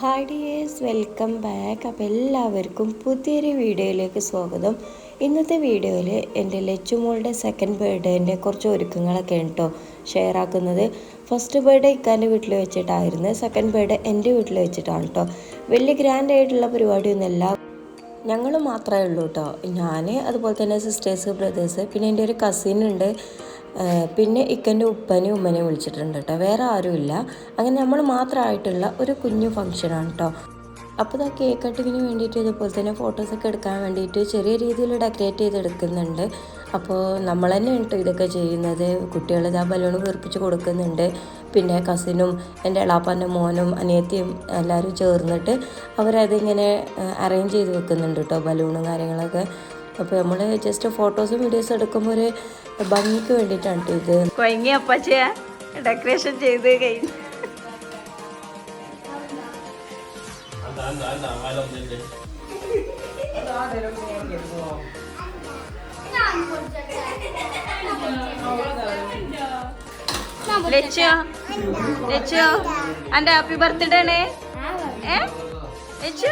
Hi dears, welcome back. അപ്പോൾ എല്ലാവർക്കും പുതിയൊരു വീഡിയോയിലേക്ക് സ്വാഗതം. ഇന്നത്തെ വീഡിയോയിൽ എൻ്റെ ലച്ചുമോളുടെ സെക്കൻഡ് ബർത്ത്ഡേൻ്റെ കുറച്ച് ഒരുക്കങ്ങളൊക്കെ കേട്ടോ ഷെയർ ആക്കുന്നത്. ഫസ്റ്റ് ബർത്ത്ഡേ ഇക്കാൻ്റെ വീട്ടിൽ വെച്ചിട്ടായിരുന്നു, സെക്കൻഡ് ബർത്ത്ഡേ എൻ്റെ വീട്ടിൽ വെച്ചിട്ടാണ് കേട്ടോ. വലിയ ഗ്രാൻഡ് ആയിട്ടുള്ള പരിപാടിയൊന്നുമല്ല, ഞങ്ങൾ മാത്രമേ ഉള്ളൂ കേട്ടോ. ഞാൻ, അതുപോലെ തന്നെ സിസ്റ്റേഴ്സ്, ബ്രദേഴ്സ്, പിന്നെ എൻ്റെ ഒരു കസിൻ ഉണ്ട്, പിന്നെ ഇക്കൻ്റെ ഉപ്പനെയും ഉമ്മനെയും വിളിച്ചിട്ടുണ്ട് കേട്ടോ. വേറെ ആരുമില്ല. അങ്ങനെ നമ്മൾ മാത്രമായിട്ടുള്ള ഒരു കുഞ്ഞു ഫംഗ്ഷനാണ് കേട്ടോ. അപ്പോൾ ഇതാ കേക്ക് കട്ടിങ്ങിന് വേണ്ടിയിട്ട്, ഇതുപോലെ തന്നെ ഫോട്ടോസൊക്കെ എടുക്കാൻ വേണ്ടിയിട്ട് ചെറിയ രീതിയിൽ ഡെക്കറേറ്റ് ചെയ്തെടുക്കുന്നുണ്ട്. അപ്പോൾ നമ്മൾ തന്നെ കേട്ടോ ഇതൊക്കെ ചെയ്യുന്നത്. കുട്ടികൾ ഇതാ ബലൂൺ വീർപ്പിച്ച് കൊടുക്കുന്നുണ്ട്. പിന്നെ കസിനും എൻ്റെ എളാപ്പാൻ്റെ മോനും അനിയത്തിയും എല്ലാവരും ചേർന്നിട്ട് അവരതിങ്ങനെ അറേഞ്ച് ചെയ്ത് വെക്കുന്നുണ്ട് കേട്ടോ, ബലൂണും കാര്യങ്ങളൊക്കെ. അപ്പോൾ നമ്മൾ ജസ്റ്റ് ഫോട്ടോസും വീഡിയോസും എടുക്കുമ്പോൾ ഒരു ഭംഗിക്ക് വേണ്ടിയിട്ടാണ് ഇത്. കൊയങ്ങി അപ്പച്ചയാ ഡെക്കറേഷൻ ചെയ്ത് കഴിഞ്ഞു. ലച്ചോ ലച്ചോ എൻ്റെ ഹാപ്പി ബർത്ത്ഡേ ആണ്. ലച്ചു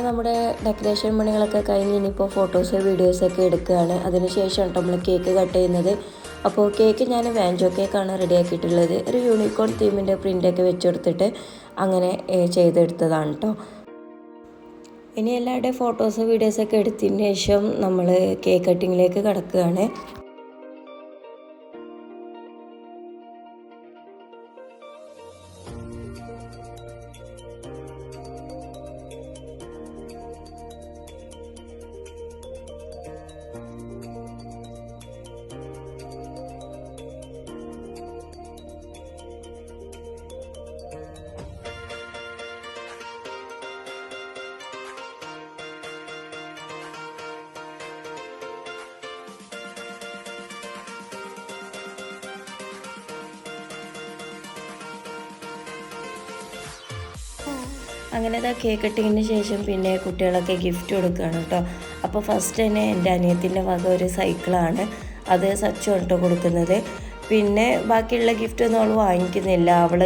നമ്മുടെ ഡെക്കറേഷൻ പണികളൊക്കെ കഴിഞ്ഞ് ഇനിയിപ്പോൾ ഫോട്ടോസ് വീഡിയോസൊക്കെ എടുക്കുകയാണ്. അതിനുശേഷം കേട്ടോ നമ്മൾ കേക്ക് കട്ട് ചെയ്യുന്നത്. അപ്പോൾ കേക്ക് ഞാൻ വാഞ്ചോ കേക്കാണ് റെഡിയാക്കിയിട്ടുള്ളത്. ഒരു യൂണിക്കോൺ തീമിൻ്റെ പ്രിൻ്റൊക്കെ വെച്ചെടുത്തിട്ട് അങ്ങനെ ചെയ്തെടുത്തതാണ് കേട്ടോ. ഇനി എല്ലാവരുടെയും ഫോട്ടോസ് വീഡിയോസൊക്കെ എടുത്തതിന് ശേഷം നമ്മൾ കേക്ക് കട്ടിങ്ങിലേക്ക് കിടക്കുകയാണ്. അങ്ങനെ ഇതാ കേക്ക് കട്ടിങ്ങിന് ശേഷം പിന്നെ കുട്ടികളൊക്കെ ഗിഫ്റ്റ് കൊടുക്കുകയാണ് കേട്ടോ. അപ്പോൾ ഫസ്റ്റ് തന്നെ എൻ്റെ അനിയത്തിൻ്റെ വക ഒരു സൈക്കിളാണ്, അത് സച്ചു കേട്ടോ കൊടുക്കുന്നത്. പിന്നെ ബാക്കിയുള്ള ഗിഫ്റ്റൊന്നും അവൾ വാങ്ങിക്കുന്നില്ല, അവൾ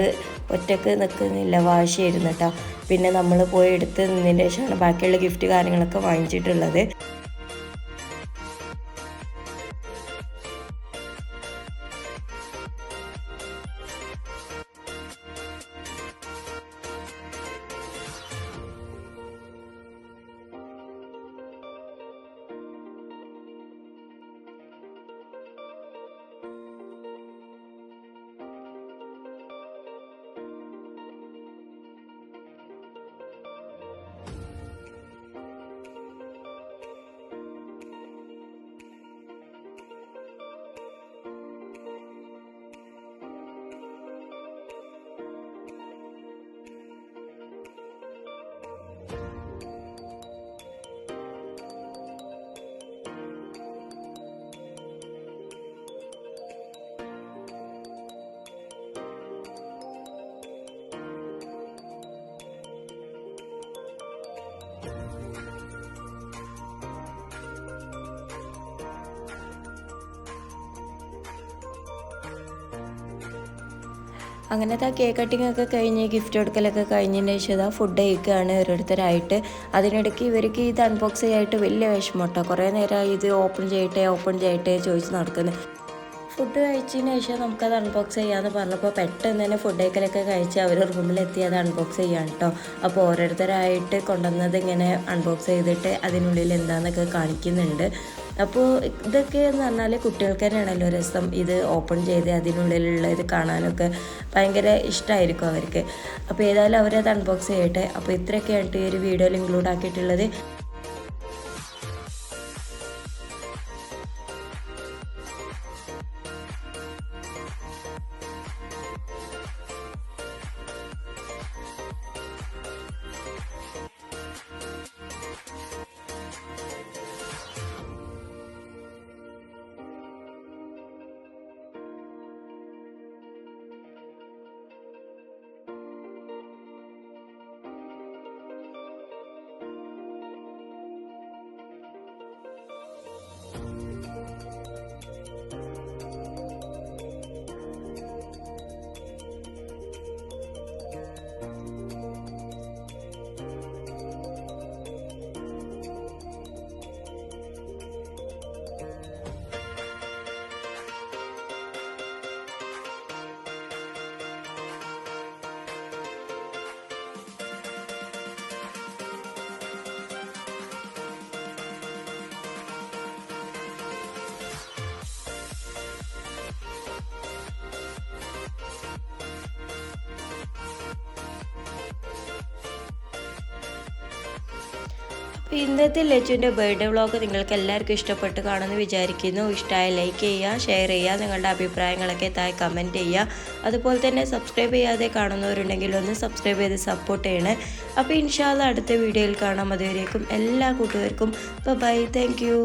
ഒറ്റക്ക് നിൽക്കുന്നില്ല, വാശിയായിരുന്നു കേട്ടോ. പിന്നെ നമ്മൾ പോയി എടുത്ത് നിന്നതിന് ശേഷമാണ് ബാക്കിയുള്ള ഗിഫ്റ്റ് കാര്യങ്ങളൊക്കെ വാങ്ങിച്ചിട്ടുള്ളത്. അങ്ങനത്തെ ആ കേക്ക് കട്ടിങ് ഒക്കെ കഴിഞ്ഞ് ഗിഫ്റ്റ് കൊടുക്കലൊക്കെ കഴിഞ്ഞതിന് ശേഷം ഫുഡ് കഴിക്കുകയാണ് ഓരോരുത്തരായിട്ട്. അതിനിടയ്ക്ക് ഇവർക്ക് ഇത് അൺബോക്സ് ചെയ്യായിട്ട് വലിയ വിഷമം കേട്ടോ. കുറേ നേരം ഇത് ഓപ്പൺ ചെയ്യട്ടെ ചോദിച്ച് നടക്കുന്നത്. ഫുഡ് കഴിച്ചതിന് ശേഷം നമുക്കത് അൺബോക്സ് ചെയ്യാമെന്ന് പറഞ്ഞപ്പോൾ പെട്ടെന്ന് തന്നെ ഫുഡ് കഴിക്കലൊക്കെ കഴിച്ച് അവർ റൂമിലെത്തി അത് അൺബോക്സ് ചെയ്യാൻ കേട്ടോ. അപ്പോൾ ഓരോരുത്തരായിട്ട് കൊണ്ടുവന്നത് ഇങ്ങനെ അൺബോക്സ് ചെയ്തിട്ട് അതിനുള്ളിൽ എന്താണെന്നൊക്കെ കാണിക്കുന്നുണ്ട്. അപ്പോൾ ഇതൊക്കെ എന്ന് പറഞ്ഞാൽ കുട്ടികൾക്ക് തന്നെയാണല്ലോ രസം. ഇത് ഓപ്പൺ ചെയ്ത് അതിനുള്ളിലുള്ള ഇത് കാണാനൊക്കെ ഭയങ്കര ഇഷ്ടമായിരിക്കും അവർക്ക്. അപ്പോൾ ഏതായാലും അവരത് അൺബോക്സ് ചെയ്യട്ടെ. അപ്പോൾ ഇത്രയൊക്കെയാണ് ഈ ഒരു വീഡിയോയിൽ ഇൻക്ലൂഡ് ആക്കിയിട്ടുള്ളത്. ഇന്നത്തെ ലച്ചുവിൻ്റെ ബർത്ത്ഡേ വ്ളോഗ് നിങ്ങൾക്ക് എല്ലാവർക്കും ഇഷ്ടപ്പെട്ട് കാണുമെന്ന് വിചാരിക്കുന്നു. ഇഷ്ടമായ ലൈക്ക് ചെയ്യുക, ഷെയർ ചെയ്യുക, നിങ്ങളുടെ അഭിപ്രായങ്ങളൊക്കെ താഴെ കമൻറ്റ് ചെയ്യുക. അതുപോലെ തന്നെ സബ്സ്ക്രൈബ് ചെയ്യാതെ കാണുന്നവരുണ്ടെങ്കിൽ ഒന്ന് സബ്സ്ക്രൈബ് ചെയ്ത് സപ്പോർട്ട് ചെയ്യണേ. അപ്പോൾ ഇൻഷാ അല്ലാഹ് അടുത്ത വീഡിയോയിൽ കാണാം. അതുവരേക്കും എല്ലാ കൂട്ടുകാർക്കും ബൈ. Thank you.